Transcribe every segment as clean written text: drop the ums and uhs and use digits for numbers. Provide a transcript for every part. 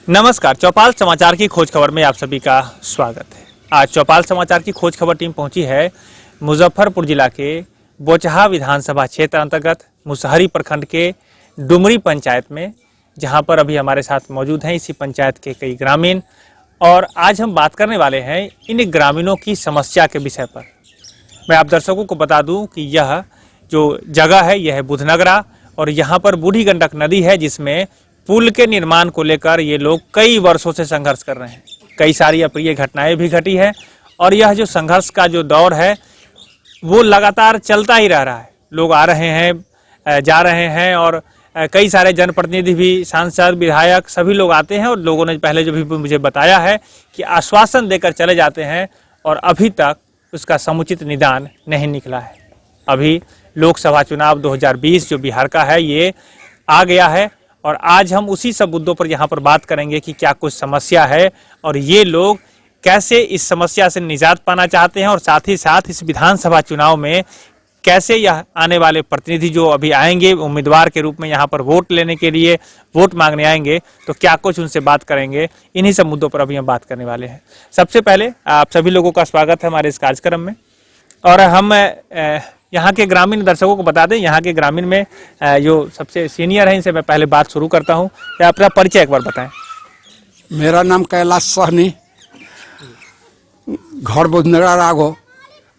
नमस्कार, चौपाल समाचार की खोज खबर में आप सभी का स्वागत है। आज चौपाल समाचार की खोज खबर टीम पहुंची है मुजफ्फरपुर जिला के बोचहा विधानसभा क्षेत्र अंतर्गत मुसहरी प्रखंड के डुमरी पंचायत में, जहां पर अभी हमारे साथ मौजूद हैं इसी पंचायत के कई ग्रामीण। और आज हम बात करने वाले हैं इन ग्रामीणों की समस्या के विषय पर। मैं आप दर्शकों को बता दूं कि यह जो जगह है यह है बुधनगरा, और यहाँ पर बूढ़ी गंडक नदी है, जिसमें पुल के निर्माण को लेकर ये लोग कई वर्षों से संघर्ष कर रहे हैं। कई सारी अप्रिय घटनाएं भी घटी है, और यह जो संघर्ष का जो दौर है वो लगातार चलता ही रह रहा है। लोग आ रहे हैं, जा रहे हैं, और कई सारे जनप्रतिनिधि भी, सांसद, विधायक सभी लोग आते हैं, और लोगों ने पहले जो भी मुझे बताया है कि आश्वासन देकर चले जाते हैं, और अभी तक उसका समुचित निदान नहीं निकला है। अभी लोकसभा चुनाव 2020 जो बिहार का है ये आ गया है, और आज हम उसी सब मुद्दों पर यहाँ पर बात करेंगे कि क्या कुछ समस्या है और ये लोग कैसे इस समस्या से निजात पाना चाहते हैं, और साथ ही साथ इस विधानसभा चुनाव में कैसे यह आने वाले प्रतिनिधि जो अभी आएंगे उम्मीदवार के रूप में यहाँ पर वोट लेने के लिए, वोट मांगने आएंगे, तो क्या कुछ उनसे बात करेंगे। इन्हीं सब मुद्दों पर अभी हम बात करने वाले हैं। सबसे पहले आप सभी लोगों का स्वागत है हमारे इस कार्यक्रम में। और हम यहाँ के ग्रामीण दर्शकों को बता दें, यहाँ के ग्रामीण में जो सबसे सीनियर है, इनसे मैं पहले बात शुरू करता हूँ। क्या अपना परिचय एक बार बताएं। मेरा नाम कैलाश सहनी, घर बुधनगरा राघो,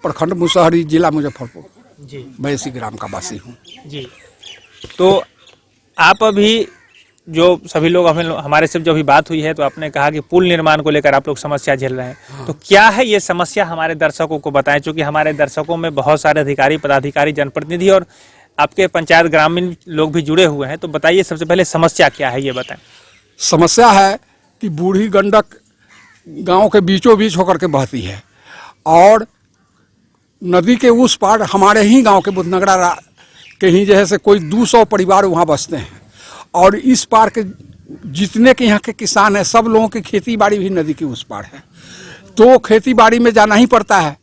प्रखंड मुसहरी, जिला मुजफ्फरपुर जी, बैसी ग्राम का वासी हूँ जी। तो आप अभी जो सभी लोग हमारे से जो अभी बात हुई है, तो आपने कहा कि पुल निर्माण को लेकर आप लोग समस्या झेल रहे हैं। हाँ। तो क्या है ये समस्या, हमारे दर्शकों को बताएं, क्योंकि हमारे दर्शकों में बहुत सारे अधिकारी, पदाधिकारी, जनप्रतिनिधि और आपके पंचायत ग्रामीण लोग भी जुड़े हुए हैं। तो बताइए सबसे पहले समस्या क्या है, ये बताएं। समस्या है कि बूढ़ी गंडक गांव के बीचों बीच होकर के बहती है, और नदी के उस पार हमारे ही गांव के बुधनगरा के ही जैसे कोई 200 परिवार वहाँ बसते हैं, और इस पार के जितने के यहाँ के किसान हैं सब लोगों की खेती बाड़ी भी नदी के उस पार है। तो खेती बाड़ी में जाना ही पड़ता है,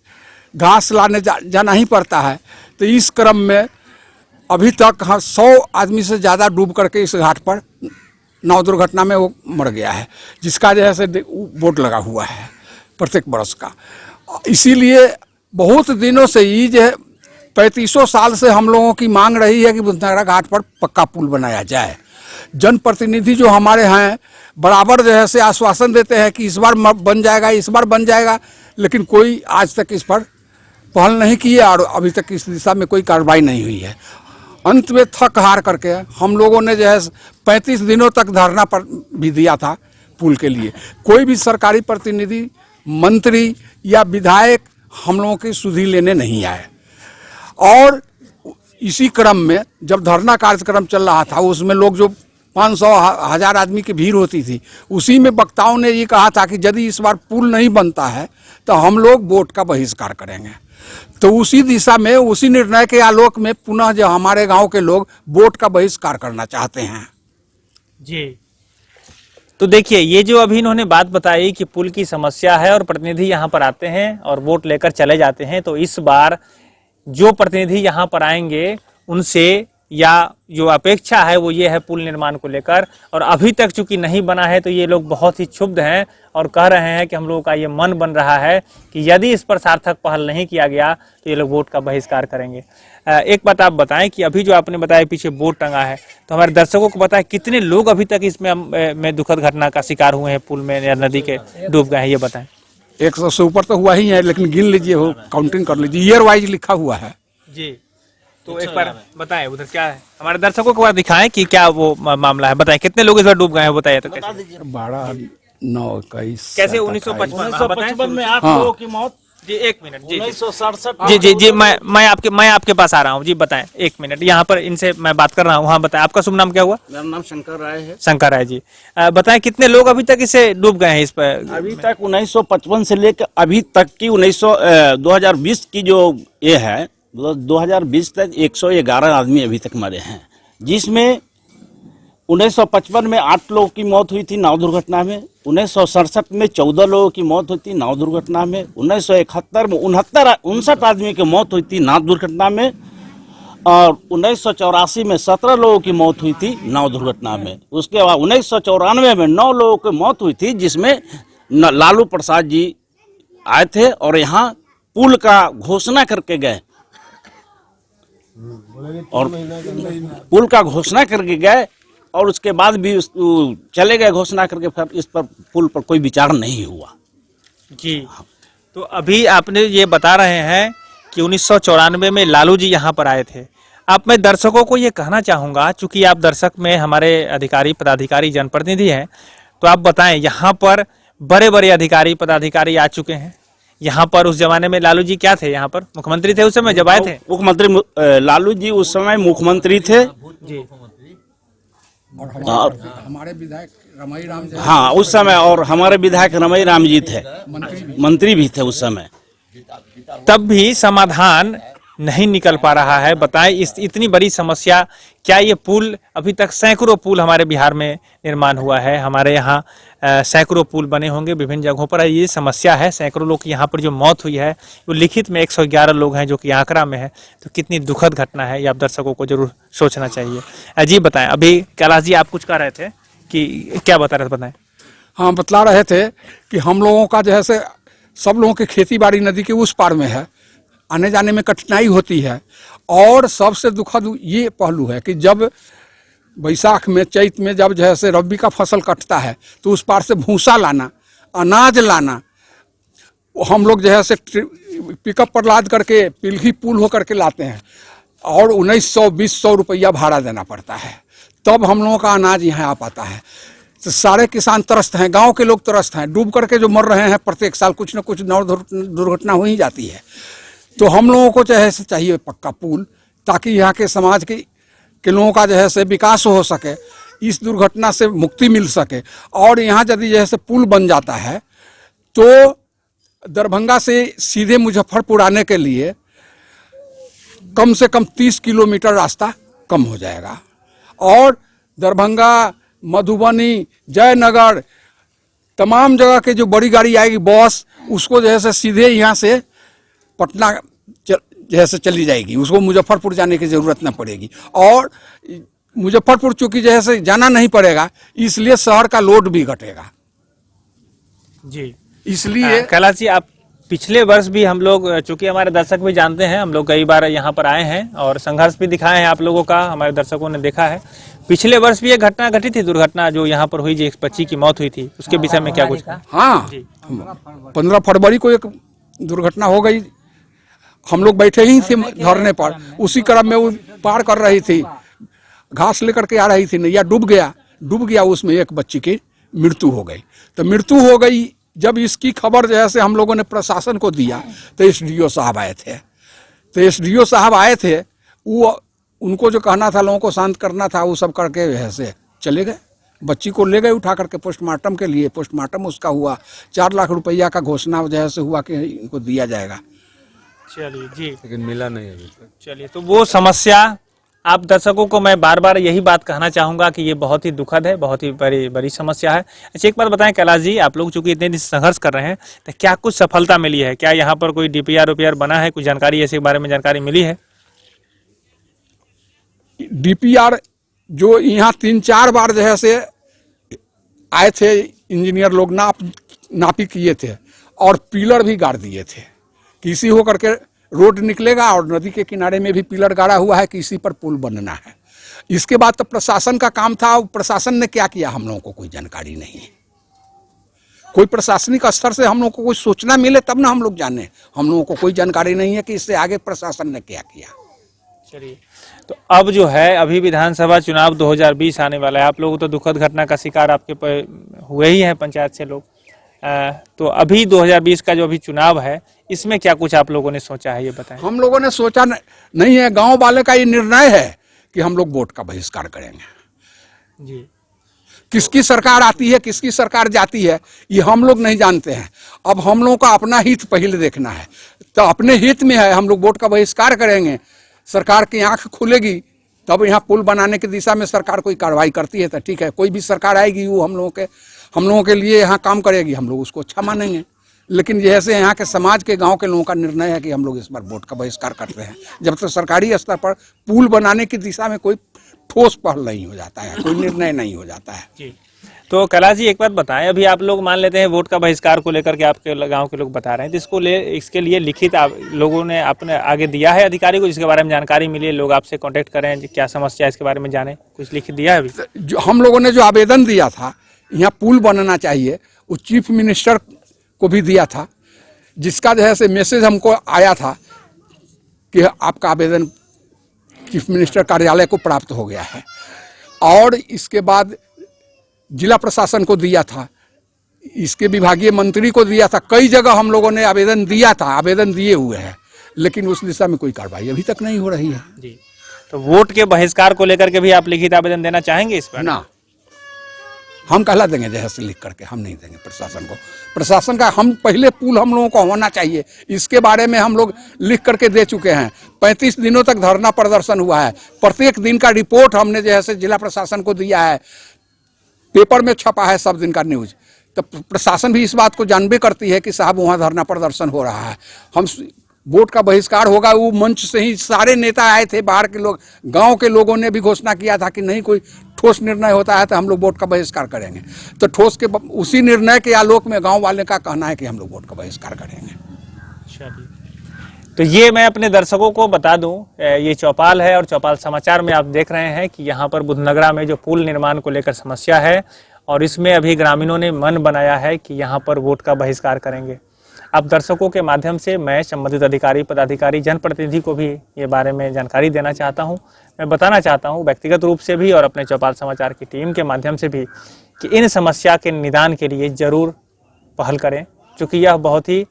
घास लाने जाना ही पड़ता है। तो इस क्रम में अभी तक 100 आदमी से ज़्यादा डूब करके इस घाट पर नाव दुर्घटना में वो मर गया है, जिसका जैसे बोट लगा हुआ है प्रत्येक वर्ष का। इसीलिए बहुत दिनों से ही जो 3500 साल से हम लोगों की मांग रही है कि बुधनगरा घाट पर पक्का पुल बनाया जाए। जनप्रतिनिधि जो हमारे हैं बराबर जो है से आश्वासन देते हैं कि इस बार बन जाएगा, इस बार बन जाएगा, लेकिन कोई आज तक इस पर पहल नहीं की है, और अभी तक इस दिशा में कोई कार्रवाई नहीं हुई है। अंत में थक हार करके हम लोगों ने जो है 35 दिनों तक धरना पर भी दिया था पुल के लिए। कोई भी सरकारी प्रतिनिधि, मंत्री या विधायक हम लोगों की सुधि लेने नहीं आए। और इसी क्रम में जब धरना कार्यक्रम चल रहा था, उसमें लोग जो 500-1000 आदमी की भीड़ होती थी, उसी में वक्ताओं ने ये कहा था कि यदि इस बार पुल नहीं बनता है तो हम लोग वोट का बहिष्कार करेंगे। तो उसी दिशा में, उसी निर्णय के आलोक में पुनः जो हमारे गांव के लोग वोट का बहिष्कार करना चाहते हैं। जी, तो देखिए ये जो अभी इन्होंने बात बताई कि पुल की समस्या है और प्रतिनिधि यहाँ पर आते हैं और वोट लेकर चले जाते हैं, तो इस बार जो प्रतिनिधि यहाँ पर आएंगे उनसे या जो अपेक्षा है वो ये है पुल निर्माण को लेकर। और अभी तक चूंकि नहीं बना है तो ये लोग बहुत ही क्षुब्ध हैं और कह रहे हैं कि हम लोगों का ये मन बन रहा है कि यदि इस पर सार्थक पहल नहीं किया गया तो ये लोग वोट का बहिष्कार करेंगे। एक बात आप बताएं कि अभी जो आपने बताया पीछे बोर्ड टंगा है, तो हमारे दर्शकों को बताएं कितने लोग अभी तक इसमें दुखद घटना का शिकार हुए हैं, पुल में या नदी के डूब गए हैं, ये बताएं। 100 से ऊपर तो हुआ ही है, लेकिन गिन लीजिए, वो काउंटिंग कर लीजिए, ईयर वाइज लिखा हुआ है जी। तो एक बार बताएं उधर क्या है, हमारे दर्शकों को दिखाएं कि क्या वो मामला है, बताएं कितने लोग इस बार डूब गए हैं, बताइए। तो 12, 9, 21 कैसे 1955 में 8 लोगों की मौत। जी, एक मिनट जी, 1967 जी जी जी, मैं आपके पास आ रहा हूँ जी, बताएं एक मिनट, यहाँ पर इनसे मैं बात कर रहा हूँ। हाँ बताएं, आपका शुभ नाम क्या हुआ? मेरा नाम शंकर राय है। शंकर राय जी, बताएं कितने लोग अभी तक इसे डूब गए हैं इस पर? अभी तक 1955 से लेकर अभी तक की 2020 की जो ये है, 2020 तक 111 आदमी अभी तक मरे हैं, जिसमें 1955 में 8 लोगों की मौत हुई थी नाव दुर्घटना में, 1967 में 14 लोगों की मौत हुई थी नाव दुर्घटना में, 1971 में 59 आदमी की मौत हुई थी नाव दुर्घटना में, और 1984 में 17 लोगों की मौत हुई थी नाव दुर्घटना में। उसके बाद 1994 में 9 लोगों की मौत हुई थी, जिसमें लालू प्रसाद जी आए थे और यहाँ पुल का घोषणा करके गए और पुल का घोषणा करके गए और उसके बाद भी चले गए घोषणा करके, फिर इस पर पुल पर कोई विचार नहीं हुआ। जी, तो अभी आपने ये बता रहे हैं कि 1994 में लालू जी यहाँ पर आए थे। अब मैं दर्शकों को ये कहना चाहूँगा, चूंकि आप दर्शक में हमारे अधिकारी पदाधिकारी जनप्रतिनिधि हैं, तो आप बताएं, यहाँ पर बड़े बड़े अधिकारी पदाधिकारी आ चुके हैं। यहाँ पर उस जमाने में लालू जी क्या थे? यहाँ पर मुख्यमंत्री थे उस समय जब आए थे? मुख्यमंत्री लालू जी उस समय मुख्यमंत्री थे जी। और हमारे विधायक रमई राम जी, हाँ उस समय, और हमारे विधायक रमई राम जी थे, मंत्री भी थे उस समय। तब भी समाधान नहीं निकल पा रहा है। बताएं, इस इतनी बड़ी समस्या, क्या ये पुल अभी तक सैकड़ों पुल हमारे बिहार में निर्माण हुआ है, हमारे यहाँ सैकड़ों पुल बने होंगे विभिन्न जगहों पर। ये समस्या है, सैकड़ों लोग की यहाँ पर जो मौत हुई है वो लिखित में 111 लोग हैं जो कि आंकड़ा में है। तो कितनी दुखद घटना है, ये आप दर्शकों को जरूर सोचना चाहिए। अजीब बताएं, अभी कैलाश जी आप कुछ कह रहे थे कि क्या बता रहे थे, बताएं। हाँ बतला रहे थे कि हम लोगों का जैसे सब लोगों की खेती बाड़ी नदी के उस पार में है, आने जाने में कठिनाई होती है। और सबसे दुखद ये पहलू है कि जब बैसाख में चैत में जब जैसे रबी का फसल कटता है तो उस पार से भूसा लाना, अनाज लाना, हम लोग जैसे पिकअप पर लाद करके पिलखी पुल होकर के लाते हैं और 1900-2000 रुपया भाड़ा देना पड़ता है, तब हम लोगों का अनाज यहाँ आ पाता है। तो सारे किसान त्रस्त हैं, गांव के लोग त्रस्त हैं, डूब करके जो मर रहे हैं प्रत्येक साल कुछ न कुछ दुर्घटना हो ही जाती है। तो हम लोगों को चाहिए पक्का पुल, ताकि यहाँ के समाज के लोगों का जैसे विकास हो सके, इस दुर्घटना से मुक्ति मिल सके। और यहाँ यदि जैसे पुल बन जाता है तो दरभंगा से सीधे मुजफ्फरपुर आने के लिए कम से कम 30 किलोमीटर रास्ता कम हो जाएगा। और दरभंगा, मधुबनी, जयनगर, तमाम जगह के जो बड़ी गाड़ी आएगी बस, उसको जैसे सीधे यहाँ से पटना जैसे चली जाएगी, उसको मुजफ्फरपुर जाने की ज़रूरत न पड़ेगी। और मुजफ्फरपुर चूँकि जैसे जाना नहीं पड़ेगा, इसलिए शहर का लोड भी घटेगा। जी, इसलिए कैलाश जी, आप पिछले वर्ष भी, हम लोग चूंकि हमारे दर्शक भी जानते हैं, हम लोग कई बार यहाँ पर आए हैं और संघर्ष भी दिखाए हैं आप लोगों का, हमारे दर्शकों ने देखा है। पिछले वर्ष भी एक घटना घटी थी, दुर्घटना जो यहाँ पर हुई, जो एक बच्ची की मौत हुई थी, उसके विषय में क्या कुछ? हाँ, 15 फरवरी को एक दुर्घटना हो गई। हम लोग बैठे ही थे धरने पर, उसी क्रम में वो पार कर रही थी, घास लेकर के आ रही थी, नैया डूब गया, उसमें एक बच्ची की मृत्यु हो गई। तो मृत्यु हो गई, जब इसकी खबर जैसे हम लोगों ने प्रशासन को दिया तो एसडीओ साहब आए थे। वो उनको जो कहना था, लोगों को शांत करना था, वो सब करके जैसे चले गए। बच्ची को ले गए उठा करके पोस्टमार्टम के लिए। पोस्टमार्टम उसका हुआ, 4 लाख रुपया का घोषणा जैसे हुआ कि इनको दिया जाएगा। चलिए जी, लेकिन मिला नहीं अभी तक। चलिए, तो वो समस्या, आप दर्शकों को मैं बार बार यही बात कहना चाहूंगा कि ये बहुत ही दुखद है, बहुत ही बड़ी समस्या है। अच्छा, एक बात बताएं कैलाश जी, आप लोग चूंकि इतने दिन संघर्ष कर रहे हैं, तो क्या कुछ सफलता मिली है? क्या यहाँ पर कोई डीपीआर बना है? कुछ जानकारी ऐसे बारे में जानकारी मिली है? डीपीआर जो यहाँ 3-4 बार जैसे आए थे, इंजीनियर लोग नापी किए थे और पिलर भी गाड़ दिए थे कि इसी होकर के रोड निकलेगा, और नदी के किनारे में भी पिलर गाड़ा हुआ है कि इसी पर पुल बनना है। इसके बाद तो प्रशासन का काम था, प्रशासन ने क्या किया हम लोगों को कोई जानकारी नहीं है। कोई प्रशासनिक स्तर से हम लोगों को कुछ सूचना मिले तब ना हम लोग जाने, हम लोगों को कोई जानकारी नहीं है कि इससे आगे प्रशासन ने क्या किया। चलिए, तो अब जो है, अभी विधानसभा चुनाव 2020 आने वाला है, आप लोग तो दुखद घटना का शिकार आपके हुए ही हैं, पंचायत से लोग। तो अभी 2020 का जो अभी चुनाव है, इसमें क्या कुछ आप लोगों ने सोचा है, ये बताएं। हम लोगों ने सोचा नहीं है, गांव वाले का ये निर्णय है कि हम लोग वोट का बहिष्कार करेंगे। जी, किसकी सरकार आती है, किसकी सरकार जाती है, ये हम लोग नहीं जानते हैं। अब हम लोगों का अपना हित पहले देखना है, तो अपने हित में है हम लोग वोट का बहिष्कार करेंगे। सरकार की आंख खुलेगी तब यहाँ पुल बनाने की दिशा में सरकार कोई कार्रवाई करती है तो ठीक है। कोई भी सरकार आएगी वो हम लोगों के लिए यहाँ काम करेगी, हम लोग उसको अच्छा मानेंगे। लेकिन जैसे यहाँ के समाज के गांव के लोगों का निर्णय है कि हम लोग इस बार वोट का बहिष्कार करते हैं जब तक सरकारी स्तर पर पुल बनाने की दिशा में कोई ठोस पहल नहीं हो जाता है, कोई निर्णय नहीं हो जाता है। जी। तो कैलाश जी एक बात बताएं, अभी आप लोग मान लेते हैं वोट का बहिष्कार को लेकर के आपके गांव के लोग बता रहे हैं, तो इसके लिए लिखित आप लोगों ने अपने आगे दिया है अधिकारी को, जिसके बारे में जानकारी मिली है, लोग आपसे कांटेक्ट करें क्या समस्या है इसके बारे में जाने, कुछ लिखित दिया है अभी? जो हम लोगों ने जो आवेदन दिया था यहाँ पुल बनना चाहिए, वो चीफ मिनिस्टर को भी दिया था, जिसका जो है से मैसेज हमको आया था कि आपका आवेदन चीफ मिनिस्टर कार्यालय को प्राप्त हो गया है। और इसके बाद जिला प्रशासन को दिया था, इसके विभागीय मंत्री को दिया था, कई जगह हम लोगों ने आवेदन दिया था, आवेदन दिए हुए हैं, लेकिन उस दिशा में कोई कार्रवाई अभी तक नहीं हो रही है। जी। तो वोट के बहिष्कार को लेकर के भी आप लिखित आवेदन देना चाहेंगे इस पर? ना, हम कहला देंगे जैसे लिख करके, हम नहीं देंगे प्रशासन को। प्रशासन का हम पहले पुल हम लोगों को होना चाहिए, इसके बारे में हम लोग लिख करके दे चुके हैं। 35 दिनों तक धरना प्रदर्शन हुआ है, प्रत्येक दिन का रिपोर्ट हमने जैसे जिला प्रशासन को दिया है, पेपर में छपा है सब दिन का न्यूज। तो प्रशासन भी इस बात को जानबे करती है कि साहब वहाँ धरना प्रदर्शन हो रहा है। हम वोट का बहिष्कार होगा, वो मंच से ही सारे नेता आए थे, बाहर के लोग, गांव के लोगों ने भी घोषणा किया था कि नहीं कोई ठोस निर्णय होता है तो हम लोग वोट का बहिष्कार करेंगे। तो ठोस के उसी निर्णय के आलोक में गांव वाले का कहना है कि हम लोग वोट का बहिष्कार करेंगे। तो ये मैं अपने दर्शकों को बता दूं, ये चौपाल है और चौपाल समाचार में आप देख रहे हैं कि यहाँ पर बुधनगरा में जो पुल निर्माण को लेकर समस्या है और इसमें अभी ग्रामीणों ने मन बनाया है कि यहाँ पर वोट का बहिष्कार करेंगे। अब दर्शकों के माध्यम से मैं संबंधित अधिकारी, पदाधिकारी, जनप्रतिनिधि को भी ये बारे में जानकारी देना चाहता हूँ। मैं बताना चाहता हूँ व्यक्तिगत रूप से भी और अपने चौपाल समाचार की टीम के माध्यम से भी कि इन समस्या के निदान के लिए ज़रूर पहल करें, क्योंकि यह बहुत ही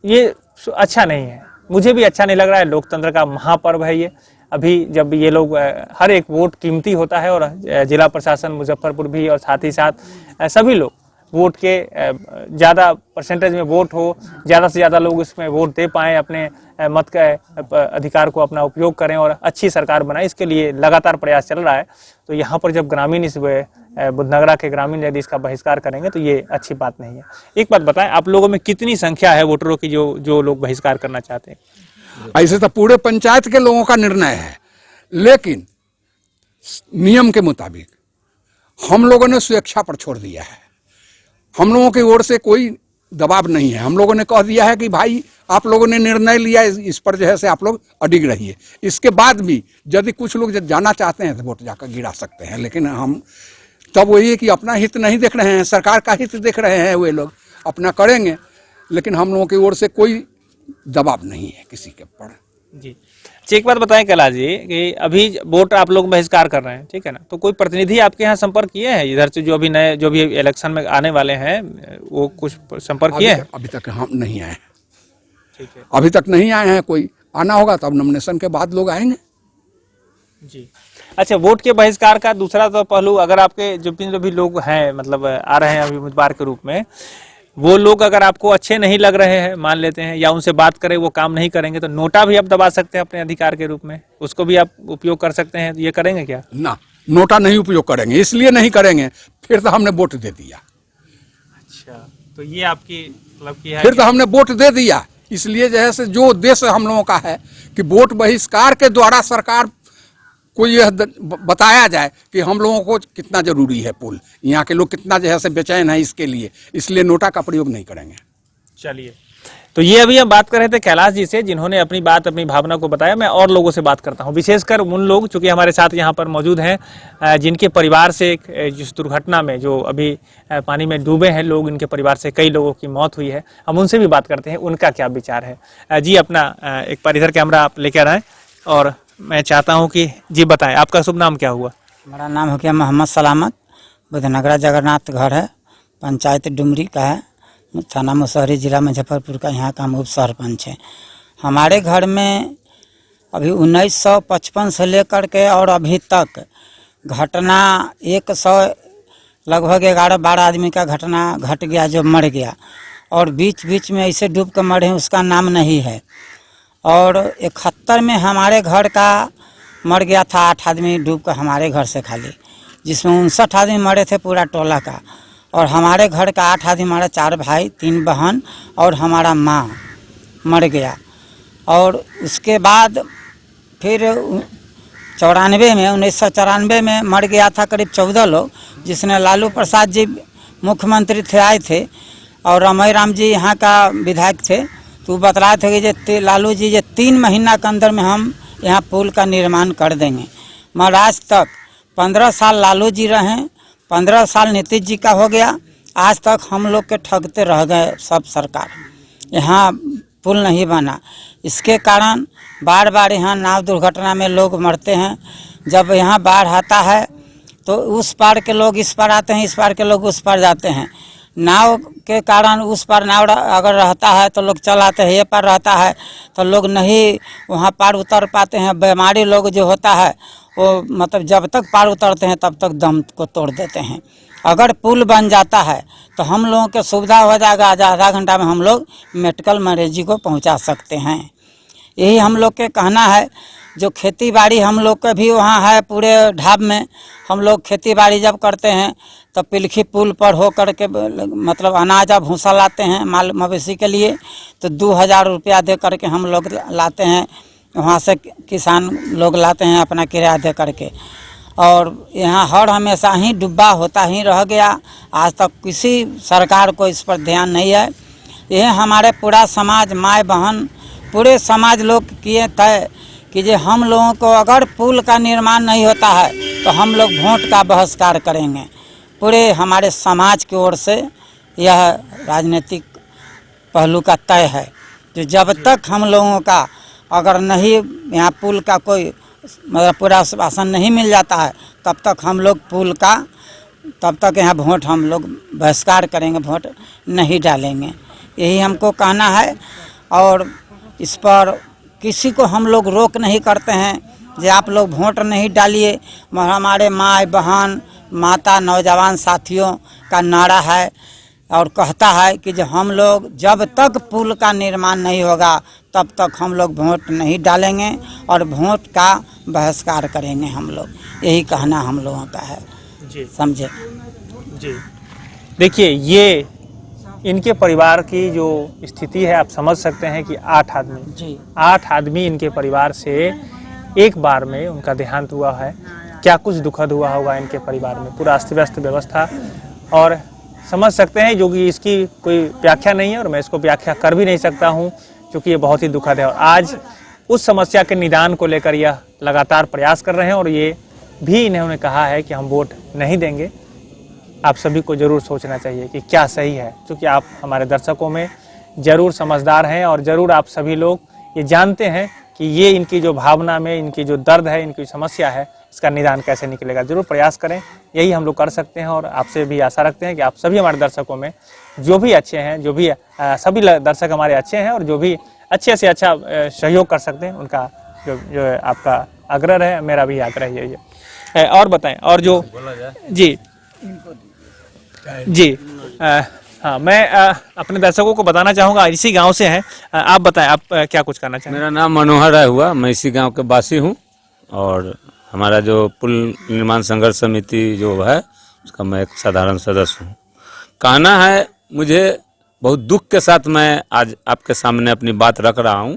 ये अच्छा नहीं है, मुझे भी अच्छा नहीं लग रहा है। लोकतंत्र का महापर्व है ये। अभी जब ये लोग हर एक वोट कीमती होता है और जिला प्रशासन मुजफ्फरपुर भी और साथ ही साथ सभी लोग वोट के ज़्यादा परसेंटेज में वोट हो, ज़्यादा से ज़्यादा लोग इसमें वोट दे पाएँ, अपने मत के अधिकार को अपना उपयोग करें और अच्छी सरकार बनाए, इसके लिए लगातार प्रयास चल रहा है। तो यहाँ पर जब ग्रामीण इस बुधनगरा के ग्रामीण यदि इसका बहिष्कार करेंगे तो ये अच्छी बात नहीं है। एक बात बताएं, आप लोगों में कितनी संख्या है वोटरों की जो लोग बहिष्कार करना चाहते हैं? ऐसे तो पूरे पंचायत के लोगों का निर्णय है, लेकिन नियम के मुताबिक हम लोगों ने स्वेच्छा पर छोड़ दिया है। हम लोगों की ओर से कोई दबाव नहीं है। हम लोगों ने कह दिया है कि भाई आप लोगों ने निर्णय लिया, इस पर जो है से आप लोग अडिग रहिए। इसके बाद भी यदि कुछ लोग जाना चाहते हैं तो वोट जाकर गिरा सकते हैं, लेकिन हम तब वही है कि अपना हित नहीं देख रहे हैं, सरकार का हित देख रहे हैं। वे लोग अपना करेंगे, लेकिन हम लोगों की ओर से कोई दबाव नहीं है किसी के ऊपर। जी, एक बात बताएं कैलाश जी कि अभी वोट आप लोग बहिष्कार कर रहे हैं, ठीक है ना, तो कोई प्रतिनिधि आपके यहाँ संपर्क किए हैं इधर से, जो भी इलेक्शन में आने वाले हैं, वो कुछ संपर्क किए हैं? अभी तक हम नहीं आए हैं। ठीक है, अभी तक नहीं आए हैं। कोई आना होगा तब नॉमिनेशन के बाद लोग आएंगे। जी। अच्छा, वोट के बहिष्कार का दूसरा तो पहलू, अगर आपके जो भी लोग हैं, मतलब आ रहे हैं अभी उम्मीदवार के रूप में, वो लोग अगर आपको अच्छे नहीं लग रहे हैं, मान लेते हैं, या उनसे बात करें वो काम नहीं करेंगे, तो नोटा भी आप दबा सकते हैं अपने अधिकार के रूप में, उसको भी आप उपयोग कर सकते हैं। ये करेंगे क्या? ना, नोटा नहीं उपयोग करेंगे। इसलिए नहीं करेंगे, फिर तो हमने वोट दे दिया। अच्छा, तो ये आपकी मतलब की है, फिर तो हमने वोट दे दिया। इसलिए जो है से जो उद्देश्य हम लोगों का है कि वोट बहिष्कार के द्वारा सरकार को यह बताया जाए कि हम लोगों को कितना जरूरी है पुल, यहाँ के लोग कितना जो है से बेचैन है इसके लिए, इसलिए नोटा का प्रयोग नहीं करेंगे। चलिए, तो ये अभी हम बात कर रहे थे कैलाश जी से, जिन्होंने अपनी बात, अपनी भावना को बताया। मैं और लोगों से बात करता हूँ, विशेषकर उन लोग चूंकि हमारे साथ यहाँ पर मौजूद हैं जिनके परिवार से जिस दुर्घटना में जो अभी पानी में डूबे हैं लोग, इनके परिवार से कई लोगों की मौत हुई है। हम उनसे भी बात करते हैं, उनका क्या विचार है। जी, अपना एक बार इधर कैमरा आप लेकर आए और मैं चाहता हूँ कि जी बताएं, आपका शुभ नाम क्या हुआ? हमारा नाम हो गया मोहम्मद सलामत, बुधनगरा जगन्नाथ घर है, पंचायत डुमरी का है, थाना मुसहरी, जिला मुजफ्फरपुर का। यहाँ का हम उप सरपंच है। हमारे घर में अभी 1955 से लेकर के और अभी तक घटना 100 लगभग 11-12 आदमी का घटना घट गया जो मर गया, और बीच बीच में ऐसे डूब कर मरे हैं उसका नाम नहीं है। और 71 में हमारे घर का मर गया था 8 आदमी डूब कर हमारे घर से खाली, जिसमें 59 आदमी मरे थे पूरा टोला का। और हमारे घर का 8 आदमी, हमारा 4 भाई 3 बहन और हमारा माँ मर गया। और उसके बाद फिर 1994 में मर गया था करीब 14 लोग, जिसने लालू प्रसाद जी मुख्यमंत्री थे, आए थे, और रमई राम जी यहाँ का विधायक थे। तो बतलाए थे कि लालू जी ये 3 महीना के अंदर में हम यहाँ पुल का निर्माण कर देंगे। मगर आज तक 15 साल लालू जी रहे, 15 साल नीतीश जी का हो गया, आज तक हम लोग के ठगते रह गए सब सरकार। यहाँ पुल नहीं बना, इसके कारण बार बार यहाँ नाव दुर्घटना में लोग मरते हैं। जब यहाँ बाढ़ आता है तो उस पार के लोग इस पार आते हैं, इस पार के लोग उस पार जाते हैं। नाव के कारण उस पार नाव अगर रहता है तो लोग चल आते हैं, ये पार रहता है तो लोग नहीं वहाँ पार उतर पाते हैं। बीमारी लोग जो होता है वो मतलब जब तक पार उतरते हैं तब तक दम को तोड़ देते हैं। अगर पुल बन जाता है तो हम लोगों के सुविधा हो जाएगा, आधा घंटा में हम लोग मेडिकल मरीजी को पहुंचा सकते हैं। यही हम लोग के कहना है। जो खेती बाड़ी हम लोग के भी वहाँ है, पूरे ढाब में हम लोग खेती बाड़ी जब करते हैं तो पिलखी पुल पर हो कर के मतलब अनाज और भूसा लाते हैं माल मवेशी के लिए, तो 2000 रुपया दे करके हम लोग लाते हैं। वहाँ से किसान लोग लाते हैं अपना किराया दे करके। और यहाँ हर हमेशा ही डूबा होता ही रह गया, आज तक किसी सरकार को इस पर ध्यान नहीं है। यह हमारे पूरा समाज, माए बहन, पूरे समाज लोग किए तय कि जो हम लोगों को अगर पुल का निर्माण नहीं होता है तो हम लोग वोट का बहिष्कार करेंगे। पूरे हमारे समाज की ओर से यह राजनीतिक पहलू का तय है। जो जब तक हम लोगों का अगर नहीं यहाँ पुल का कोई मतलब पूरा आसन नहीं मिल जाता है तब तक हम लोग पुल का तब तक यहाँ वोट हम लोग बहिष्कार करेंगे, वोट नहीं डालेंगे। यही हमको कहना है। और इस पर किसी को हम लोग रोक नहीं करते हैं जो आप लोग वोट नहीं डालिए। हमारे माँ बहन माता नौजवान साथियों का नारा है और कहता है कि जो हम लोग जब तक पुल का निर्माण नहीं होगा तब तक हम लोग वोट नहीं डालेंगे और वोट का बहिष्कार करेंगे। हम लोग यही कहना हम लोगों का है जी, समझे जी। देखिए, ये इनके परिवार की जो स्थिति है आप समझ सकते हैं कि 8 आदमी इनके परिवार से एक बार में उनका देहांत हुआ है। क्या कुछ दुखद हुआ होगा इनके परिवार में, पूरा अस्त व्यस्त व्यवस्था। और समझ सकते हैं जो कि इसकी कोई व्याख्या नहीं है और मैं इसको व्याख्या कर भी नहीं सकता हूं, क्योंकि ये बहुत ही दुखद है। और आज उस समस्या के निदान को लेकर यह लगातार प्रयास कर रहे हैं और ये भी इन्होंने कहा है कि हम वोट नहीं देंगे। आप सभी को ज़रूर सोचना चाहिए कि क्या सही है, क्योंकि आप हमारे दर्शकों में ज़रूर समझदार हैं और ज़रूर आप सभी लोग ये जानते हैं कि ये इनकी जो भावना में इनकी जो दर्द है, इनकी समस्या है, इसका निदान कैसे निकलेगा। ज़रूर प्रयास करें, यही हम लोग कर सकते हैं। और आपसे भी आशा रखते हैं कि आप सभी हमारे दर्शकों में जो भी अच्छे हैं, जो भी सभी दर्शक हमारे अच्छे हैं और जो भी अच्छे से अच्छा सहयोग कर सकते हैं, उनका जो आपका आग्रह है, मेरा भी आग्रह यही है। और बताएं, और जो जी जी हाँ, मैं अपने दर्शकों को बताना चाहूँगा, इसी गांव से हैं आप, बताएं आप क्या कुछ करना चाहेंगे। मेरा नाम मनोहर राय हुआ, मैं इसी गांव के वासी हूं और हमारा जो पुल निर्माण संघर्ष समिति जो है उसका मैं एक साधारण सदस्य हूं। कहना है मुझे, बहुत दुख के साथ मैं आज आपके सामने अपनी बात रख रहा हूं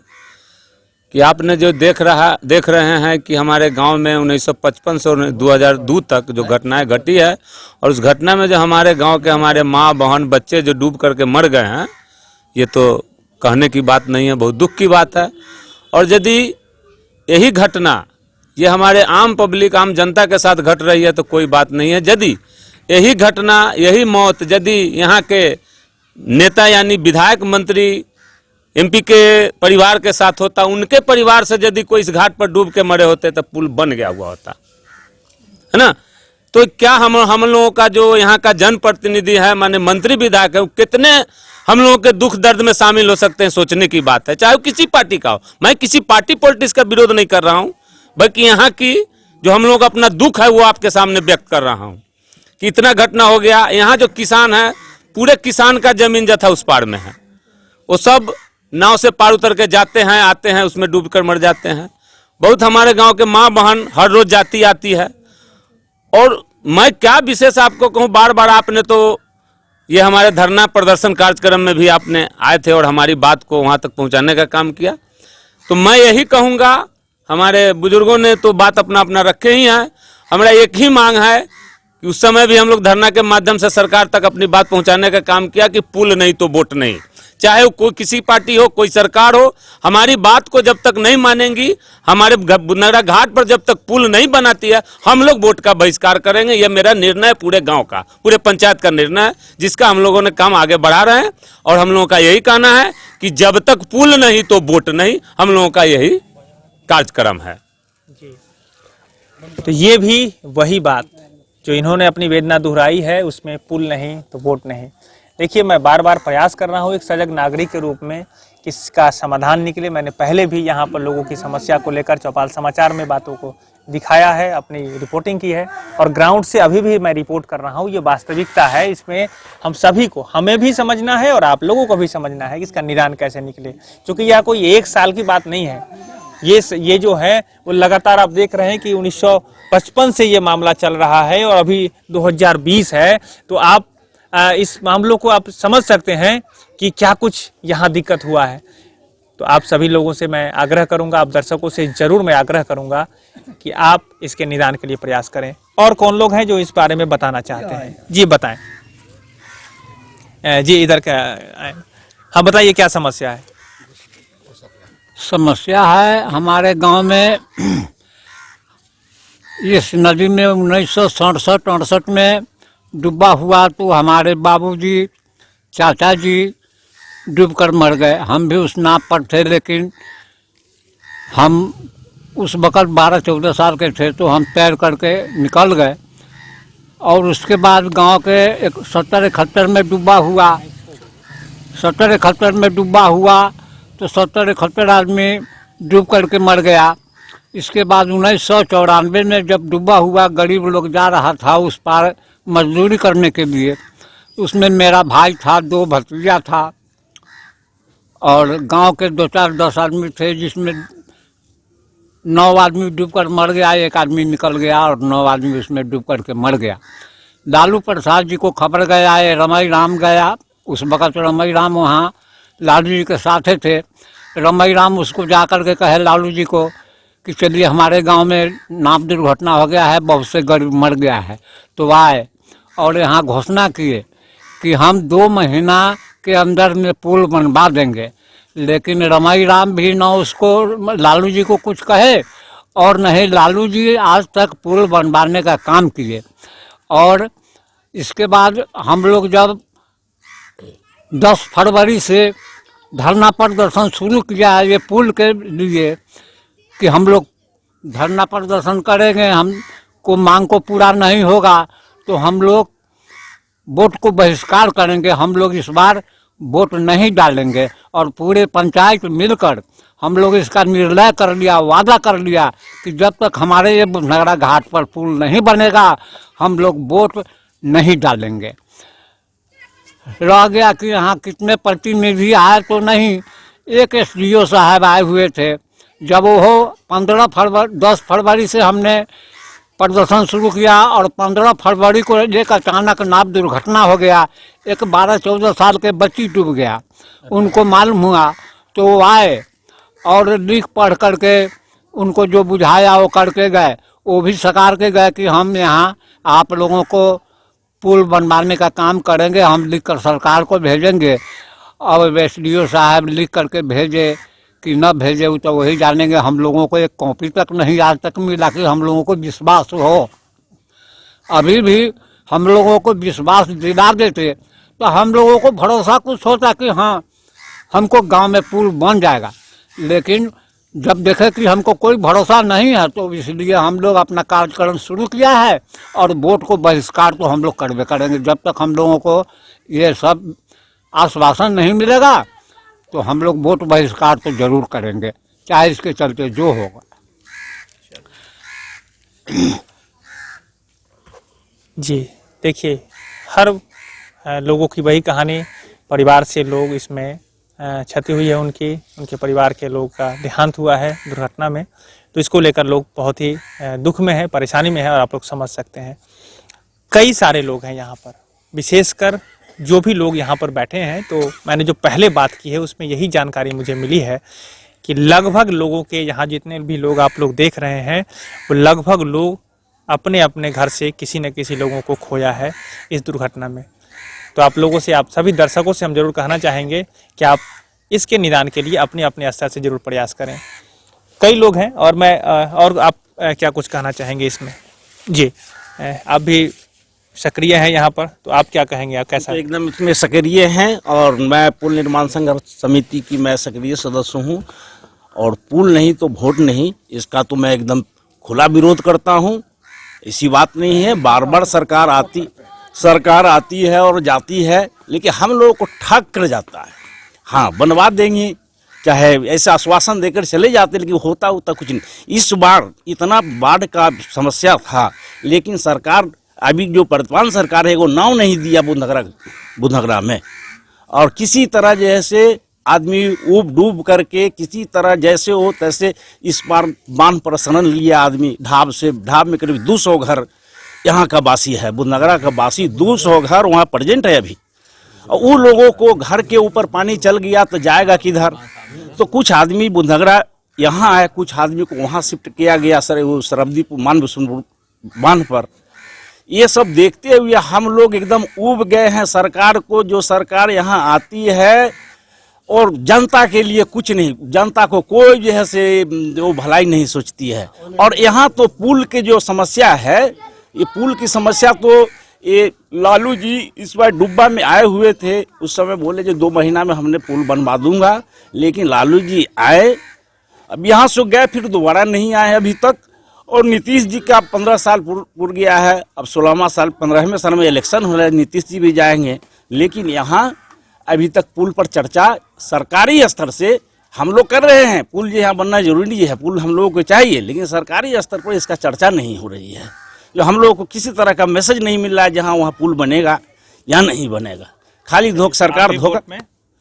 कि आपने जो देख रहे हैं कि हमारे गांव में 1955 से 2002 तक जो घटनाएं घटी है और उस घटना में जो हमारे गांव के हमारे माँ बहन बच्चे जो डूब करके मर गए हैं, ये तो कहने की बात नहीं है, बहुत दुख की बात है। और यदि यही घटना ये हमारे आम पब्लिक, आम जनता के साथ घट रही है तो कोई बात नहीं है। यदि यही घटना, यही मौत यदि यहाँ के नेता यानी विधायक मंत्री एमपी के परिवार के साथ होता, उनके परिवार से यदि कोई इस घाट पर डूब के मरे होते तो पुल बन गया हुआ होता, है ना। तो क्या हम लोगों का जो यहाँ का जनप्रतिनिधि है, माने मंत्री विधायक है, कितने हम लोगों के दुख दर्द में शामिल हो सकते हैं, सोचने की बात है। चाहे वो किसी पार्टी का हो, मैं किसी पार्टी पॉलिटिक्स का विरोध नहीं कर रहा हूँ, बल्कि यहाँ की जो हम लोग अपना दुख है वो आपके सामने व्यक्त कर रहा हूँ कि इतना घटना हो गया। यहाँ जो किसान है, पूरे किसान का जमीन जथा उस पार में है, वो सब नाव से पार उतर के जाते हैं, आते हैं, उसमें डूब कर मर जाते हैं। बहुत हमारे गांव के माँ बहन हर रोज जाती आती है। और मैं क्या विशेष आपको कहूँ, बार बार आपने तो ये हमारे धरना प्रदर्शन कार्यक्रम में भी आपने आए थे और हमारी बात को वहाँ तक पहुँचाने का काम किया। तो मैं यही कहूँगा, हमारे बुजुर्गों ने तो बात अपना अपना रखे ही है। हमारा एक ही मांग है कि उस समय भी हम लोग धरना के माध्यम से सरकार तक अपनी बात पहुंचाने का काम किया कि पुल नहीं तो वोट नहीं। चाहे वो कोई किसी पार्टी हो, कोई सरकार हो, हमारी बात को जब तक नहीं मानेंगी, हमारे बुधनगरा घाट पर जब तक पुल नहीं बनाती है, हम लोग वोट का बहिष्कार करेंगे। यह मेरा निर्णय है, पूरे गांव का, पूरे पंचायत का निर्णय है, जिसका हम लोगों ने काम आगे बढ़ा रहे हैं। और हम लोगों का यही कहना है कि जब तक पुल नहीं तो वोट नहीं, हम लोगों का यही कार्यक्रम है। तो ये भी वही बात जो इन्होंने अपनी वेदना दोहराई है, उसमें पुल नहीं तो वोट नहीं। देखिए, मैं बार बार प्रयास कर रहा हूँ एक सजग नागरिक के रूप में कि इसका समाधान निकले। मैंने पहले भी यहाँ पर लोगों की समस्या को लेकर चौपाल समाचार में बातों को दिखाया है, अपनी रिपोर्टिंग की है, और ग्राउंड से अभी भी मैं रिपोर्ट कर रहा हूँ। ये वास्तविकता है, इसमें हम सभी को, हमें भी समझना है और आप लोगों को भी समझना है कि इसका निदान कैसे निकले। क्योंकि यह कोई एक साल की बात नहीं है, ये जो है वो लगातार आप देख रहे हैं कि 1955 से ये मामला चल रहा है और अभी 2020 है। तो आप इस मामलों को आप समझ सकते हैं कि क्या कुछ यहाँ दिक्कत हुआ है। तो आप सभी लोगों से मैं आग्रह करूंगा, आप दर्शकों से जरूर मैं आग्रह करूंगा कि आप इसके निदान के लिए प्रयास करें। और कौन लोग हैं जो इस बारे में बताना चाहते हैं? जी बताएं। जी इधर का, हाँ बताइए क्या समस्या है? समस्या है हमारे गांव में, इस नदी में 1967-68 में डूबा हुआ, तो हमारे बाबूजी, चाचा जी डूबकर मर गए। हम भी उस नाव पर थे, लेकिन हम उस वक़्त 12-14 साल के थे, तो हम तैर करके निकल गए। और उसके बाद गांव के 70-71 में डूबा हुआ, 70-71 में डूबा हुआ, तो 70-71 आदमी डूब करके मर गया। इसके बाद 1994 में जब डूबा हुआ, गरीब लोग जा रहा था उस पार मजदूरी करने के लिए, उसमें मेरा भाई था, 2 भतीजा था, और गांव के 2-4-10 आदमी थे, जिसमें 9 आदमी डूब कर मर गया, 1 आदमी निकल गया और 9 आदमी उसमें डूब कर के मर गया। लालू प्रसाद जी को खबर गया है, रमई राम गया, उस वक़्त रमई राम वहाँ लालू जी के साथ थे। रमई राम उसको जा कर के कहे लालू जी को कि चलिए हमारे गांव में नाव दुर्घटना हो गया है, बहुत से गरीब मर गया है। तो आए और यहाँ घोषणा किए कि हम 2 महीना के अंदर में पुल बनवा देंगे। लेकिन रमई राम भी न उसको लालू जी को कुछ कहे, और न ही लालू जी आज तक पुल बनवाने का काम किए। और इसके बाद हम लोग जब 10 फरवरी से धरना प्रदर्शन शुरू किया है ये पुल के लिए कि हम लोग धरना प्रदर्शन करेंगे, हमको मांग को पूरा नहीं होगा तो हम लोग वोट को बहिष्कार करेंगे, हम लोग इस बार वोट नहीं डालेंगे। और पूरे पंचायत मिलकर हम लोग इसका निर्णय कर लिया, वादा कर लिया कि जब तक हमारे ये बुधनगरा घाट पर पुल नहीं बनेगा हम लोग वोट नहीं डालेंगे। रह गया कि यहाँ कितने प्रतिनिधि आए तो नहीं, एक SDO साहब आए हुए थे। जब वो 10 फरवरी से हमने प्रदर्शन शुरू किया और 15 फरवरी को एक अचानक नाव दुर्घटना हो गया, एक 12-14 साल के बच्ची डूब गया। उनको मालूम हुआ तो वो आए और लिख पढ़ करके उनको जो बुझाया वो करके गए। वो भी सकार के गए कि हम यहाँ आप लोगों को पुल बनवाने का काम करेंगे, हम लिख कर सरकार को भेजेंगे। अब SDO साहब लिख करके भेजे कि न भेजे वो तो वही जानेंगे। हम लोगों को एक कॉपी तक नहीं आज तक मिला कि हम लोगों को विश्वास हो। अभी भी हम लोगों को विश्वास दिला देते तो हम लोगों को भरोसा कुछ होता कि हाँ हमको गांव में पुल बन जाएगा। लेकिन जब देखे कि हमको कोई भरोसा नहीं है तो इसलिए हम लोग अपना कार्यक्रम शुरू किया है और वोट को बहिष्कार तो हम लोग करवे करेंगे। जब तक हम लोगों को ये सब आश्वासन नहीं मिलेगा तो हम लोग वोट बहिष्कार तो जरूर करेंगे, चाहे इसके चलते जो होगा। जी देखिए, हर लोगों की वही कहानी, परिवार से लोग इसमें क्षति हुई है, उनके परिवार के लोग का देहांत हुआ है दुर्घटना में। तो इसको लेकर लोग बहुत ही दुख में है, परेशानी में है, और आप लोग समझ सकते हैं। कई सारे लोग हैं यहाँ पर, विशेषकर जो भी लोग यहाँ पर बैठे हैं, तो मैंने जो पहले बात की है उसमें यही जानकारी मुझे मिली है कि लगभग लोगों के यहाँ जितने भी लोग आप लोग देख रहे हैं वो लगभग लोग अपने अपने घर से किसी न किसी लोगों को खोया है इस दुर्घटना में। तो आप लोगों से, आप सभी दर्शकों से हम जरूर कहना चाहेंगे कि आप इसके निदान के लिए अपने अपने स्तर से जरूर प्रयास करें। कई लोग हैं और आप क्या कुछ कहना चाहेंगे इसमें? जी, आप भी सक्रिय हैं यहाँ पर, तो आप क्या कहेंगे, आप कैसा? तो एकदम इसमें सक्रिय हैं और मैं पुल निर्माण संघर्ष समिति की मैं सक्रिय सदस्य हूँ और पुल नहीं तो वोट नहीं, इसका तो मैं एकदम खुला विरोध करता हूँ। ऐसी बात नहीं है, बार बार सरकार आती है और जाती है, लेकिन हम लोगों को ठग कर जाता है। हाँ, बनवा देंगे, चाहे ऐसा आश्वासन देकर चले जाते, लेकिन होता कुछ नहीं। इस बार इतना बाढ़ का समस्या था, लेकिन सरकार अभी जो वर्तमान सरकार है वो नाव नहीं दिया बुधनगरा में, और किसी तरह जैसे आदमी ऊब डूब करके किसी तरह जैसे हो तैसे इस बार बांध पर शरण लिया आदमी। ढाब में करीब 200 घर यहाँ का वासी है, बुधनगरा का वासी 200 घर वहाँ प्रेजेंट है अभी। और उन लोगों को घर के ऊपर पानी चल गया तो जाएगा किधर? तो कुछ आदमी बुधनगरा यहाँ आए, कुछ आदमी को वहाँ शिफ्ट किया गया सरबदीप बांध पर। ये सब देखते हुए हम लोग एकदम ऊब गए हैं सरकार को। जो सरकार यहाँ आती है और जनता के लिए कुछ नहीं, जनता को कोई जो है से वो भलाई नहीं सोचती है। और यहाँ तो पुल के जो समस्या है, ये पुल की समस्या तो ये लालू जी इस बार डुब्बा में आए हुए थे, उस समय बोले जो 2 महीना में हमने पुल बनवा दूंगा, लेकिन लालू जी आए, अब यहाँ से गए, फिर दोबारा नहीं आए अभी तक। और नीतीश जी का 15 साल पूर गया है, अब 15वें साल में इलेक्शन हो रहा है, नीतीश जी भी जाएंगे, लेकिन यहाँ अभी तक पुल पर चर्चा सरकारी स्तर से हम लोग कर रहे हैं। पुल जो यहाँ बनना जरूरी है, पुल हम लोगों को चाहिए, लेकिन सरकारी स्तर पर इसका चर्चा नहीं हो रही है। जो हम लोगों को किसी तरह का मैसेज नहीं मिल रहा है जहाँ वहाँ पुल बनेगा या नहीं बनेगा। खाली सरकार धोखा में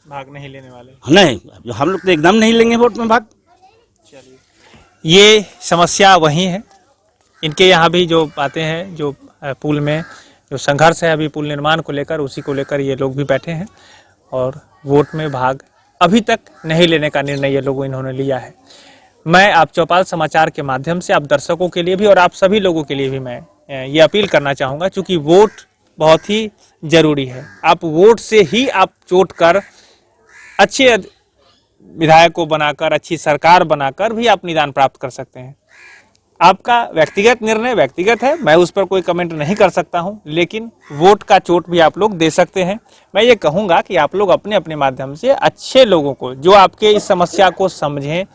भाग नहीं लेने वाले? नहीं, हम लोग तो एकदम नहीं लेंगे वोट में भाग। ये समस्या वही है, इनके यहाँ भी जो बातें हैं, जो पुल में जो संघर्ष है अभी पुल निर्माण को लेकर, उसी को लेकर ये लोग भी बैठे हैं और वोट में भाग अभी तक नहीं लेने का निर्णय ये लोग इन्होंने लिया है। मैं आप चौपाल समाचार के माध्यम से आप दर्शकों के लिए भी और आप सभी लोगों के लिए भी मैं ये अपील करना चाहूँगा, चूँकि वोट बहुत ही ज़रूरी है। आप वोट से ही आप चोट कर अच्छे विधायक को बनाकर, अच्छी सरकार बनाकर भी आप निदान प्राप्त कर सकते हैं। आपका व्यक्तिगत निर्णय व्यक्तिगत है, मैं उस पर कोई कमेंट नहीं कर सकता हूं, लेकिन वोट का चोट भी आप लोग दे सकते हैं। मैं ये कहूंगा कि आप लोग अपने अपने माध्यम से अच्छे लोगों को, जो आपके इस समस्या को समझें,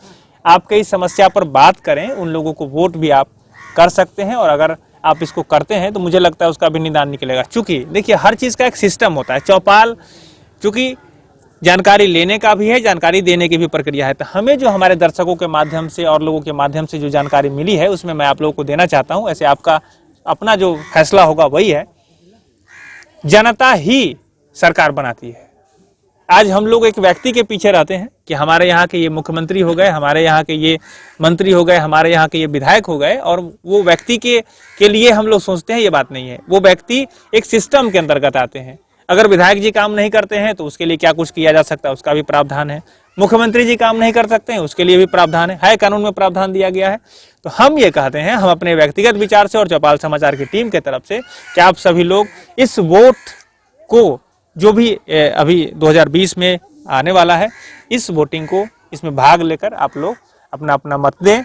आपके इस समस्या पर बात करें, उन लोगों को वोट भी आप कर सकते हैं। और अगर आप इसको करते हैं तो मुझे लगता है उसका भी निदान निकलेगा। चूँकि देखिए, हर चीज़ का एक सिस्टम होता है। चौपाल चूँकि जानकारी लेने का भी है, जानकारी देने की भी प्रक्रिया है, तो हमें जो हमारे दर्शकों के माध्यम से और लोगों के माध्यम से जो जानकारी मिली है उसमें मैं आप लोगों को देना चाहता हूं। ऐसे आपका अपना जो फैसला होगा वही है। जनता ही सरकार बनाती है। आज हम लोग एक व्यक्ति के पीछे रहते हैं कि हमारे यहाँ के ये मुख्यमंत्री हो गए, हमारे यहाँ के ये मंत्री हो गए, हमारे यहाँ के ये विधायक हो गए, और वो व्यक्ति के लिए हम लोग सोचते हैं, ये बात नहीं है। वो व्यक्ति एक सिस्टम के अंतर्गत आते हैं। अगर विधायक जी काम नहीं करते हैं तो उसके लिए क्या कुछ किया जा सकता है, उसका भी प्रावधान है। मुख्यमंत्री जी काम नहीं कर सकते हैं, उसके लिए भी प्रावधान है, कानून में प्रावधान दिया गया है। तो हम ये कहते हैं, हम अपने व्यक्तिगत विचार से और चौपाल समाचार की टीम की तरफ से, कि आप सभी लोग इस वोट को, जो भी अभी 2020 में आने वाला है, इस वोटिंग को, इसमें भाग लेकर आप लोग अपना अपना मत दें,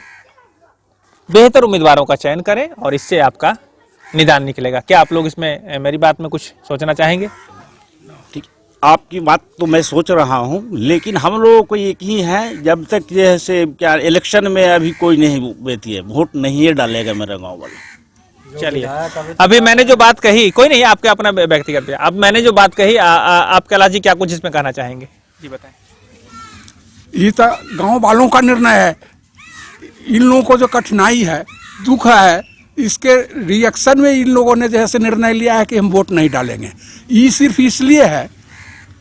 बेहतर उम्मीदवारों का चयन करें और इससे आपका निदान निकलेगा। क्या आप लोग इसमें मेरी बात में कुछ सोचना चाहेंगे? ठीक, आपकी बात तो मैं सोच रहा हूँ, लेकिन हम लोगों को एक ही है, जब तक जैसे क्या इलेक्शन में अभी कोई नहीं बेती है, वोट नहीं है डालेगा मेरा गाँव वाला। चलिए, अभी मैंने जो बात कही, कोई नहीं, आपके अपना व्यक्तिगत, अब मैंने जो बात कही, आप कैलाश जी क्या कुछ इसमें कहना चाहेंगे? जी बताएं। ये तो गांव वालों का निर्णय है। इन लोगों को जो कठिनाई है, दुख है, इसके रिएक्शन में इन लोगों ने जैसे निर्णय लिया है कि हम वोट नहीं डालेंगे। ये सिर्फ इसलिए है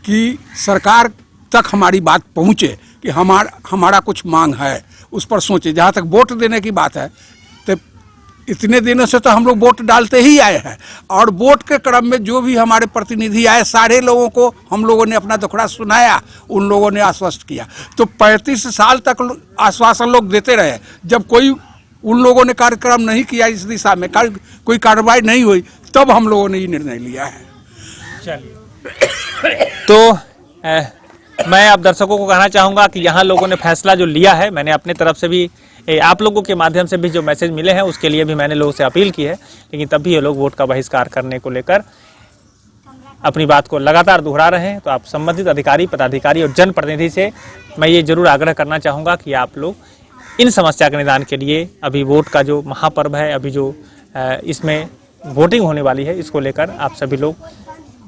कि सरकार तक हमारी बात पहुँचे कि हमारा कुछ मांग है, उस पर सोचे। जहाँ तक वोट देने की बात है, तो इतने दिनों से तो हम लोग वोट डालते ही आए हैं, और वोट के क्रम में जो भी हमारे प्रतिनिधि आए सारे लोगों को हम लोगों ने अपना दुखड़ा सुनाया, उन लोगों ने आश्वस्त किया। तो 35 साल तक आश्वासन लोग देते रहे, जब कोई उन लोगों ने कार्यक्रम नहीं किया इस दिशा में, कोई कार्रवाई नहीं हुई, तब हम लोगों ने ये निर्णय लिया है। चलिए, तो मैं आप दर्शकों को कहना चाहूँगा कि यहाँ लोगों ने फैसला जो लिया है, मैंने अपने तरफ से भी आप लोगों के माध्यम से भी जो मैसेज मिले हैं उसके लिए भी मैंने लोगों से अपील की है, लेकिन तब भी ये लोग वोट का बहिष्कार करने को लेकर अपनी बात को लगातार दोहरा रहे हैं। तो आप संबंधित अधिकारी, पदाधिकारी और जनप्रतिनिधि से मैं ये जरूर आग्रह करना चाहूँगा कि आप लोग इन समस्या के निदान के लिए अभी वोट का जो महापर्व है, अभी जो इसमें वोटिंग होने वाली है, इसको लेकर आप सभी लोग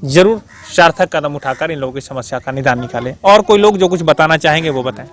जरूर सार्थक कदम उठाकर इन लोगों की समस्या का निदान निकालें। और कोई लोग जो कुछ बताना चाहेंगे वो बताएं।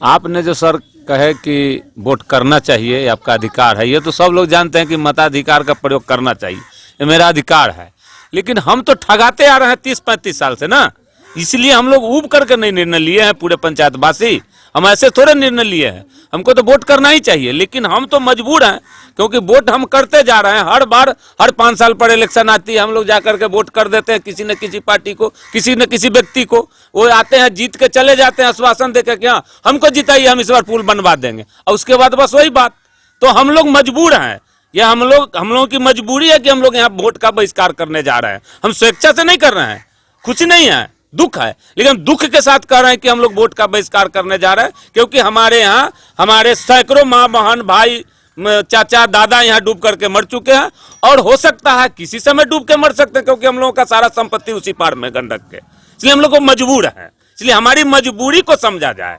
आपने जो सर कहे कि वोट करना चाहिए, ये आपका अधिकार है, ये तो सब लोग जानते हैं कि मताधिकार का प्रयोग करना चाहिए, ये मेरा अधिकार है। लेकिन हम तो ठगाते आ रहे हैं 30-35 साल से ना, इसलिए हम लोग ऊब करके नहीं निर्णय लिए हैं। पूरे पंचायतवासी हम ऐसे थोड़े निर्णय लिए हैं, हमको तो वोट करना ही चाहिए, लेकिन हम तो मजबूर हैं क्योंकि वोट हम करते जा रहे हैं। हर बार हर 5 साल पर इलेक्शन आती है, हम लोग जाकर के वोट कर देते हैं किसी न किसी पार्टी को, किसी न किसी व्यक्ति को। वो आते हैं, जीत के चले जाते हैं, आश्वासन देकर कि हाँ हमको जिताइए, हम इस बार पुल बनवा देंगे, और उसके बाद बस वही बात। तो हम लोग मजबूर हैं, ये हम लोगों की मजबूरी है कि हम लोग यहाँ वोट का बहिष्कार करने जा रहे हैं। हम स्वेच्छा से नहीं कर रहे हैं, खुशी नहीं है, दुख है, लेकिन दुख के साथ कह रहे हैं कि हम लोग वोट का बहिष्कार करने जा रहे हैं, क्योंकि हमारे यहाँ हमारे सैकड़ों माँ बहन भाई चाचा दादा यहाँ डूब करके मर चुके हैं, और हो सकता है किसी समय डूब के मर सकते हैं, क्योंकि हम लोगों का सारा संपत्ति उसी पार में गंडक के, इसलिए हम लोग को मजबूर है, इसलिए हमारी मजबूरी को समझा जाए।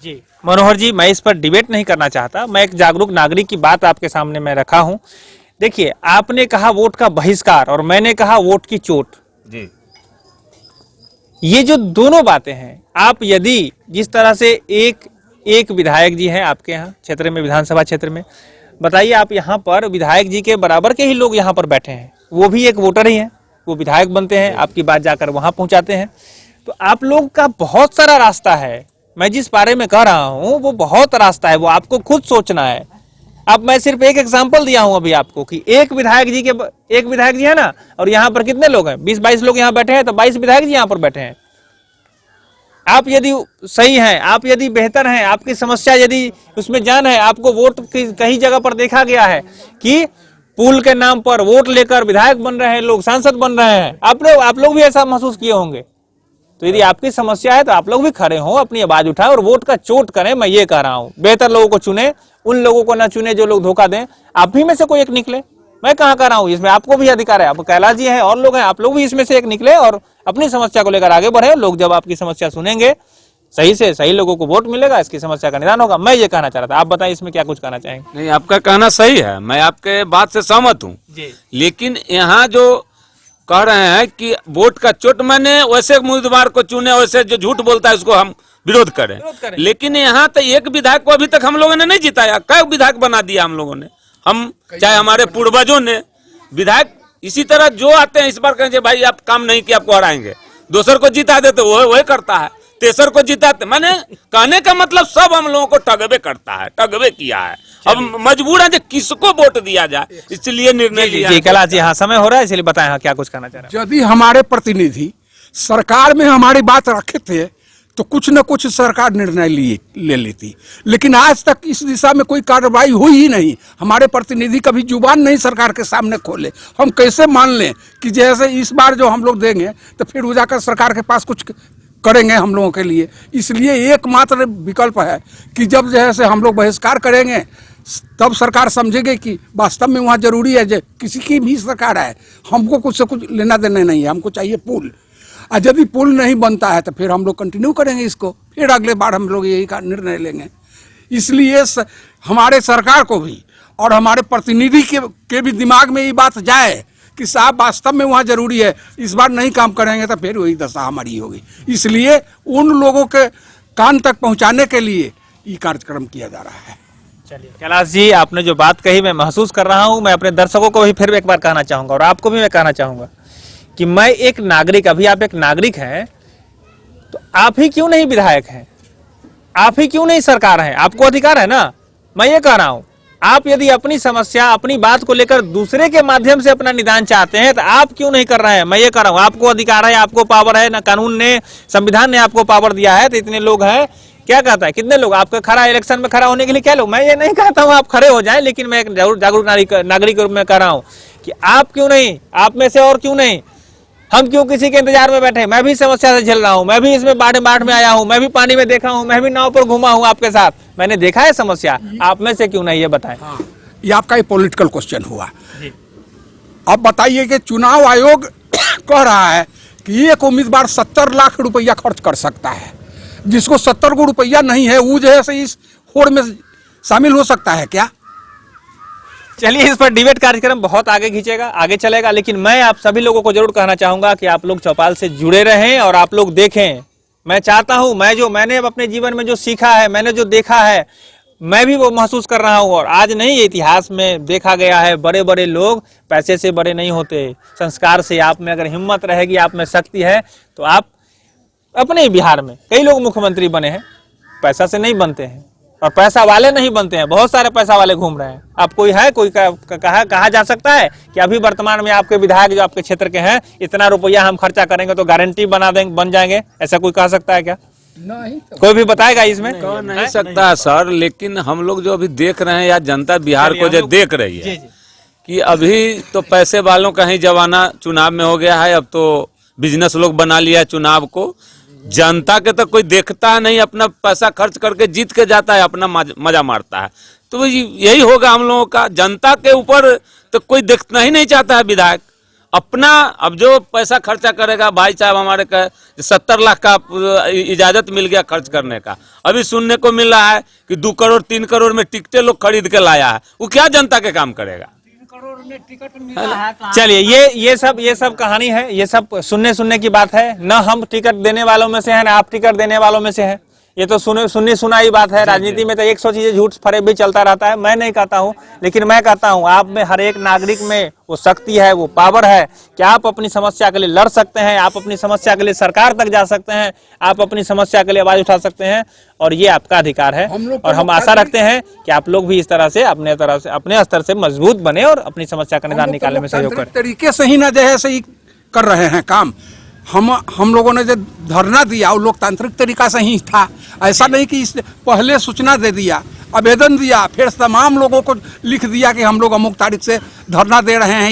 जी मनोहर जी, मैं इस पर डिबेट नहीं करना चाहता, मैं एक जागरूक नागरिक की बात आपके सामने मैं रखा हूं। देखिए, आपने कहा वोट का बहिष्कार और मैंने कहा वोट की चोट। जी, ये जो दोनों बातें हैं, आप यदि जिस तरह से एक विधायक जी हैं आपके यहाँ क्षेत्र में, विधानसभा क्षेत्र में, बताइए आप यहाँ पर विधायक जी के बराबर के ही लोग यहाँ पर बैठे हैं, वो भी एक वोटर ही हैं, वो विधायक बनते हैं, आपकी बात जाकर वहाँ पहुँचाते हैं। तो आप लोग का बहुत सारा रास्ता है, मैं जिस बारे में कह रहा हूँ वो बहुत रास्ता है, वो आपको खुद सोचना है। अब मैं सिर्फ एक एग्जांपल दिया हूं अभी आपको कि एक विधायक जी है ना, और यहाँ पर कितने लोग हैं, 20-22 लोग यहाँ बैठे हैं, तो 22 विधायक जी यहाँ पर बैठे हैं। आप यदि सही हैं, आप यदि बेहतर हैं, आपकी समस्या यदि उसमें जान है, आपको वोट कहीं जगह पर देखा गया है कि पुल के नाम पर वोट लेकर विधायक बन रहे हैं लोग, सांसद बन रहे हैं, आप लोग भी ऐसा महसूस किए होंगे। तो यदि आपकी समस्या है तो आप लोग भी खड़े हों, अपनी आवाज उठाएं और वोट का चोट करें। मैं ये कह रहा हूं, बेहतर लोगों को चुने, उन लोगों को ना चुने जो लोग धोखा दें। आप भी में से कोई एक निकले, मैं कहाँ कह रहा हूँ, इसमें आपको भी अधिकार है। अब कैलाश जी हैं और लोग हैं, आप लोग भी इसमें से एक निकले और अपनी समस्या को लेकर आगे बढ़े। लोग जब आपकी समस्या सुनेंगे, सही से सही लोगों को वोट मिलेगा, इसकी समस्या का निदान होगा। मैं ये कहना चाह रहा था, आप बताएं इसमें क्या कुछ कहना चाहेंगे। नहीं, आपका कहना सही है, मैं आपके बात से सहमत हूँ, लेकिन यहाँ जो कह रहे हैं कि वोट का चोट, मैंने वैसे उम्मीदवार को चुने, वैसे जो झूठ बोलता है उसको हम विरोध करें। लेकिन यहाँ तो एक विधायक को अभी तक हम लोगों ने नहीं जिताया, कई विधायक बना दिया हम लोगों ने, हम चाहे हमारे पूर्वजों ने विधायक। इसी तरह जो आते हैं इस बार कहेंगे भाई आप काम नहीं किया, आपको हराएंगे, दूसर को जिता देते वही करता है, तेसर को जिताते। मैंने कहने का मतलब सब हम लोगों को ठगबे करता है, ठगबे किया है। अब मजबूर है किसको वोट दिया जाए, इसलिए निर्णय लिया। जी कैलाश जी, हाँ समय हो रहा है, इसलिए बताएं हाँ क्या कुछ कहना चाह रहे हैं। यदि हमारे प्रतिनिधि सरकार में हमारी बात रखे थे तो कुछ न कुछ सरकार निर्णय ले लेती, लेकिन आज तक इस दिशा में कोई कार्रवाई हुई ही नहीं। हमारे प्रतिनिधि कभी जुबान नहीं सरकार के सामने खोले। हम कैसे मान लें कि जैसे इस बार जो हम लोग देंगे तो फिर वो जाकर सरकार के पास कुछ करेंगे हम लोगों के लिए। इसलिए एकमात्र विकल्प है कि जब जैसे हम लोग बहिष्कार करेंगे तब सरकार समझेगी कि वास्तव में वहाँ जरूरी है, जो किसी की भी सरकार है, हमको कुछ से कुछ लेना देना नहीं है, हमको चाहिए पुल। और यदि पुल नहीं बनता है तो फिर हम लोग कंटिन्यू करेंगे इसको, फिर अगले बार हम लोग यही का निर्णय लेंगे। इसलिए हमारे सरकार को भी और हमारे प्रतिनिधि के भी दिमाग में ये बात जाए कि साहब वास्तव में वहाँ जरूरी है, इस बार नहीं काम करेंगे तो फिर वही दशा हमारी होगी। इसलिए उन लोगों के कान तक पहुँचाने के लिए ये कार्यक्रम किया जा रहा है। चलिए कैलाश जी, आपने जो बात कही मैं महसूस कर रहा हूं। मैं अपने दर्शकों को भी फिर एक बार कहना चाहूंगा और आपको भी मैं कहना चाहूंगा कि मैं एक नागरिक, अभी आप एक नागरिक हैं तो आप ही क्यों नहीं विधायक हैं, आप ही क्यों नहीं सरकार हैं, आपको अधिकार है ना। मैं ये कह रहा हूं आप यदि अपनी समस्या, अपनी बात को लेकर दूसरे के माध्यम से अपना निदान चाहते हैं तो आप क्यों नहीं कर रहे हैं? मैं ये कर रहा हूं, आपको अधिकार है, आपको पावर है ना, कानून ने, संविधान ने आपको पावर दिया है। तो इतने लोग हैं, क्या कहता है, कितने लोग आपका खड़ा, इलेक्शन में खड़ा होने के लिए क्या लोग, मैं ये नहीं कहता हूं आप खड़े हो जाएं, लेकिन मैं एक जागरूक नागरिक के रूप में कह रहा हूं कि आप क्यों नहीं, आप में से और क्यों नहीं, हम क्यों किसी के इंतजार में बैठे? मैं भी समस्या से झेल रहा हूं, मैं भी इसमें बाढ़ में आया हूं, मैं भी पानी में देखा हूं, मैं भी नाव पर घूमा हूं आपके साथ, मैंने देखा है समस्या। आप में से क्यों नहीं, ये बताएं। ये आपका एक पॉलिटिकल क्वेश्चन हुआ। अब बताइए कि चुनाव आयोग कह रहा है कि एक उम्मीदवार 70 लाख रुपया खर्च कर सकता है, जिसको 70 को रुपया नहीं है वो जो है से इस होड़ में शामिल हो सकता है क्या? चलिए, इस पर डिबेट कार्यक्रम बहुत आगे खींचेगा, आगे चलेगा, लेकिन मैं आप सभी लोगों को जरूर कहना चाहूंगा कि आप लोग चौपाल से जुड़े रहें और आप लोग देखें। मैं चाहता हूं, मैंने अपने जीवन में जो सीखा है, मैंने जो देखा है, मैं भी वो महसूस कर रहा हूं। और आज नहीं, इतिहास में देखा गया है, बड़े बड़े लोग पैसे से बड़े नहीं होते, संस्कार से। आप में अगर हिम्मत रहेगी, आप में शक्ति है, तो आप अपने बिहार में कई लोग मुख्यमंत्री बने हैं, पैसा से नहीं बनते हैं और पैसा वाले नहीं बनते हैं, बहुत सारे पैसा वाले घूम रहे हैं। अब कोई है, कोई कहा जा सकता है कि अभी वर्तमान में आपके विधायक जो आपके क्षेत्र के हैं, इतना रुपया हम खर्चा करेंगे तो गारंटी बन जाएंगे, ऐसा कोई कह सकता है क्या? नहीं, कोई भी बताएगा इसमें? कह नहीं सकता सर, लेकिन हम लोग जो अभी देख रहे हैं या जनता बिहार को जो देख रही है कि अभी तो पैसे वालों का ही जमाना चुनाव में हो गया है। अब तो बिजनेस लोग बना लिया है चुनाव को, जनता के तो कोई देखता नहीं, अपना पैसा खर्च करके जीत के जाता है, अपना मजा मारता है। तो यही होगा हम लोगों का, जनता के ऊपर तो कोई देखना ही नहीं चाहता है विधायक अपना। अब जो पैसा खर्चा करेगा, भाई साहब हमारे का 70 लाख का इजाजत मिल गया खर्च करने का, अभी सुनने को मिल रहा है कि 2 करोड़ 3 करोड़ में टिकटें लोग खरीद के लाया है, वो क्या जनता के काम करेगा? चलिए, ये सब कहानी है, ये सब सुनने की बात है। न हम टिकट देने वालों में से हैं, न आप टिकट देने वालों में से हैं। ये तो सुनी सुनाई बात है। राजनीति में तो 100 चीजें झूठ फरेब भी चलता रहता है। मैं नहीं कहता हूं, लेकिन मैं कहता हूं आप में, हर एक नागरिक में वो शक्ति है, वो पावर है कि आप अपनी समस्या के लिए लड़ सकते हैं, आप अपनी समस्या के लिए सरकार तक जा सकते हैं, आप अपनी समस्या के लिए आवाज उठा सकते हैं, और ये आपका अधिकार है। और हम आशा रखते हैं कि आप लोग भी इस तरह से अपने स्तर से मजबूत बने और अपनी समस्या का निदान निकालने में सहयोग करें। तरीके से ही ना जो है सही कर रहे हैं काम। हम लोगों ने जो धरना दिया वो लोकतांत्रिक तरीका से ही था, ऐसा नहीं कि इसने पहले सूचना दे दिया, आवेदन दिया, फिर तमाम लोगों को लिख दिया कि हम लोग अमुक तारीख से धरना दे रहे हैं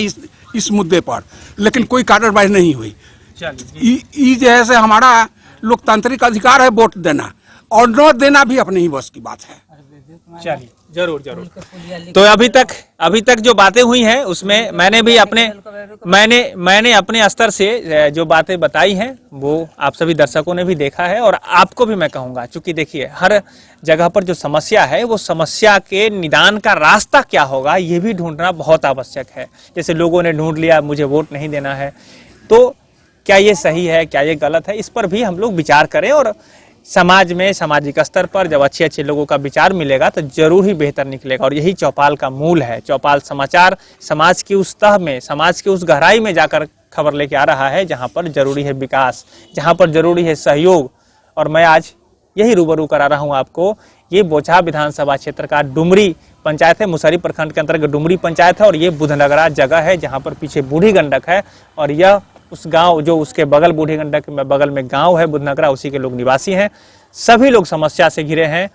इस मुद्दे पर, लेकिन कोई कार्रवाई नहीं हुई। ये जो है से हमारा लोकतांत्रिक अधिकार है वोट देना, और न देना भी अपने ही बस की बात है। चलिए, जरूर। तो अभी तक जो बातें हुई हैं उसमें मैंने अपने स्तर से जो बातें बताई हैं वो आप सभी दर्शकों ने भी देखा है, और आपको भी मैं कहूँगा, चूंकि देखिए हर जगह पर जो समस्या है वो समस्या के निदान का रास्ता क्या होगा ये भी ढूंढना बहुत आवश्यक है। जैसे लोगों ने ढूंढ लिया मुझे वोट नहीं देना है, तो क्या ये सही है, क्या ये गलत है, इस पर भी हम लोग विचार करें। और समाज में, सामाजिक स्तर पर जब अच्छे लोगों का विचार मिलेगा तो जरूर ही बेहतर निकलेगा। और यही चौपाल का मूल है। चौपाल समाचार समाज की उस तह में, समाज की उस गहराई में जाकर खबर लेके आ रहा है जहां पर जरूरी है विकास, जहां पर जरूरी है सहयोग। और मैं आज यही रूबरू करा रहा हूं आपको। ये बोचहा विधानसभा क्षेत्र का डुमरी पंचायत है, मुसहरी प्रखंड के अंतर्गत डुमरी पंचायत है, और ये बुधनगरा जगह है जहाँ पर पीछे बूढ़ी गंडक है, और यह उस गांव जो उसके बगल बूढ़ी गंडक में बगल में गांव है बुधनगरा, उसी के लोग निवासी हैं। सभी लोग समस्या से घिरे हैं,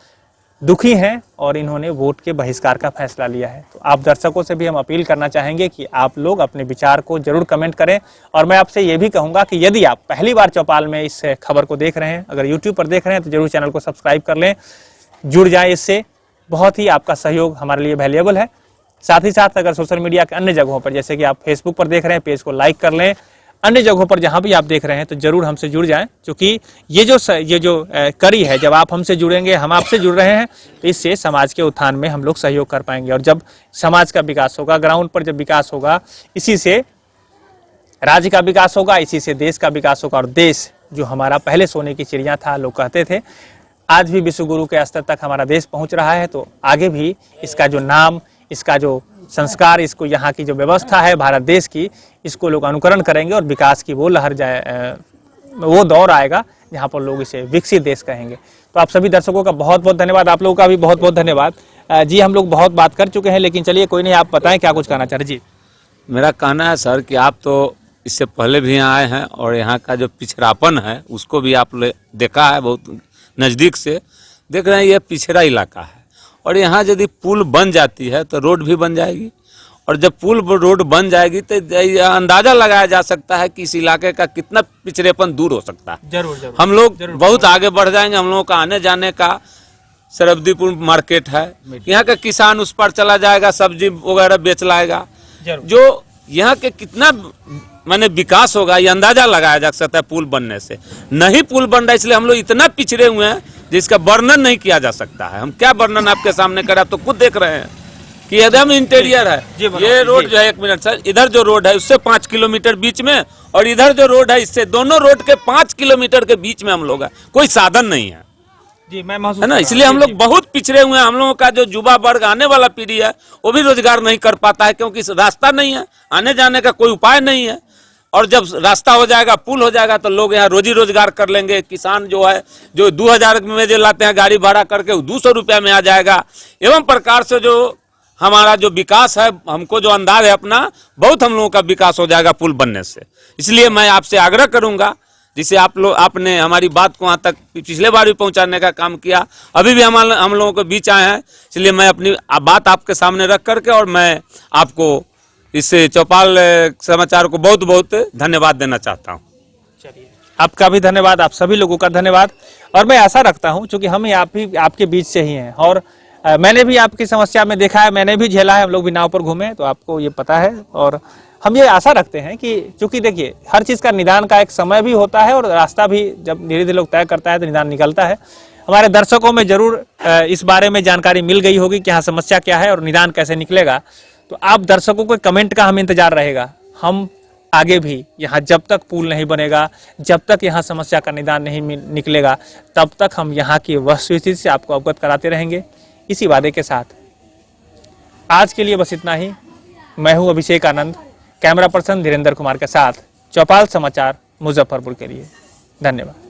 दुखी हैं, और इन्होंने वोट के बहिष्कार का फैसला लिया है। तो आप दर्शकों से भी हम अपील करना चाहेंगे कि आप लोग अपने विचार को जरूर कमेंट करें। और मैं आपसे ये भी कहूँगा कि यदि आप पहली बार चौपाल में इस खबर को देख रहे हैं, अगर यूट्यूब पर देख रहे हैं, तो जरूर चैनल को सब्सक्राइब कर लें, जुड़ जाएँ इससे। बहुत ही आपका सहयोग हमारे लिए वैल्यूएबल है। साथ ही साथ अगर सोशल मीडिया के अन्य जगहों पर, जैसे कि आप फेसबुक पर देख रहे हैं, पेज को लाइक कर लें। अन्य जगहों पर जहां भी आप देख रहे हैं तो जरूर हमसे जुड़ जाएं, क्योंकि ये जो कड़ी है, जब आप हमसे जुड़ेंगे, हम आपसे जुड़ रहे हैं, तो इससे समाज के उत्थान में हम लोग सहयोग कर पाएंगे। और जब समाज का विकास होगा, ग्राउंड पर जब विकास होगा, इसी से राज्य का विकास होगा, इसी से देश का विकास होगा। और देश जो हमारा पहले सोने की चिड़िया था, लोग कहते थे, आज भी विश्व गुरु के स्तर तक हमारा देश पहुंच रहा है। तो आगे भी इसका जो नाम, इसका जो संस्कार, इसको यहाँ की जो व्यवस्था है भारत देश की, इसको लोग अनुकरण करेंगे और विकास की वो लहर वो दौर आएगा जहाँ पर लोग इसे विकसित देश कहेंगे। तो आप सभी दर्शकों का बहुत बहुत धन्यवाद, आप लोगों का भी बहुत बहुत धन्यवाद। जी हम लोग बहुत बात कर चुके हैं, लेकिन चलिए कोई नहीं, आप बताएं क्या कुछ कहना चाह रहे जी। मेरा कहना है सर कि आप तो इससे पहले भी यहाँ आए हैं और यहाँ का जो पिछड़ापन है उसको भी आप देखा है, बहुत नज़दीक से देख रहे हैं। ये पिछड़ा इलाका है और यहाँ यदि पुल बन जाती है तो रोड भी बन जाएगी, और जब पुल रोड बन जाएगी तो अंदाज़ा लगाया जा सकता है कि इस इलाके का कितना पिछड़ेपन दूर हो सकता है। जरूर हम लोग बहुत आगे बढ़ जाएंगे। हम लोगों का आने जाने का सरब्दीपुर मार्केट है, यहाँ का किसान उस पर चला जाएगा, सब्जी वगैरह बेच लाएगा। जो यहाँ के कितना माने विकास होगा ये अंदाजा लगाया जा सकता है पुल बनने से। नहीं पुल बन रहा है इसलिए हम लोग इतना पिछड़े हुए हैं जिसका वर्णन नहीं किया जा सकता है। हम क्या वर्णन आपके सामने करें, आप तो खुद देख रहे हैं कि एकदम इंटीरियर है। ये रोड जो है, 1 मिनट सर, इधर जो रोड है उससे 5 किलोमीटर बीच में, और इधर जो रोड है इससे, दोनों रोड के 5 किलोमीटर के बीच में हम लोग है, कोई साधन नहीं है जी, मैं महसूस है ना। इसलिए हम लोग बहुत पिछड़े हुए हैं। हम लोगों का जो युवा वर्ग, आने वाला पीढ़ी है, वो भी रोजगार नहीं कर पाता है क्योंकि रास्ता नहीं है, आने जाने का कोई उपाय नहीं है। और जब रास्ता हो जाएगा, पुल हो जाएगा, तो लोग यहाँ रोजी रोजगार कर लेंगे। किसान जो है, जो 2000 में जो लाते हैं गाड़ी भाड़ा करके, वो 200 रुपया में आ जाएगा। एवं प्रकार से जो हमारा जो विकास है, हमको जो अंदाज है अपना, बहुत हम लोगों का विकास हो जाएगा पुल बनने से। इसलिए मैं आपसे आग्रह करूंगा, जिसे आपने हमारी बात को वहाँ तक पिछले बार भी पहुँचाने का काम किया, अभी भी हम लोगों के बीच आए हैं, इसलिए मैं अपनी बात आपके सामने रख करके और मैं आपको इस चौपाल समाचार को बहुत बहुत धन्यवाद देना चाहता हूँ। चलिए, आपका भी धन्यवाद, आप सभी लोगों का धन्यवाद। और मैं ऐसा रखता हूँ, चूंकि हम आपके बीच से ही हैं और मैंने भी आपकी समस्या में देखा है, मैंने भी झेला है, हम लोग भी नाव पर घूमे तो आपको ये पता है। और हम ये आशा रखते हैं कि चूंकि देखिए हर चीज़ का निदान का एक समय भी होता है और रास्ता भी जब धीरे धीरे लोग तय करता है तो निदान निकलता है। हमारे दर्शकों में जरूर इस बारे में जानकारी मिल गई होगी कि यहाँ समस्या क्या है और निदान कैसे निकलेगा। तो आप दर्शकों को कमेंट का हम इंतजार रहेगा। हम आगे भी यहाँ जब तक पुल नहीं बनेगा, जब तक यहाँ समस्या का निदान नहीं निकलेगा, तब तक हम यहाँ की वस्तुस्थिति से आपको अवगत कराते रहेंगे। इसी वादे के साथ आज के लिए बस इतना ही। मैं हूँ अभिषेक आनंद, कैमरा पर्सन धीरेन्द्र कुमार के साथ चौपाल समाचार मुजफ्फरपुर के लिए। धन्यवाद।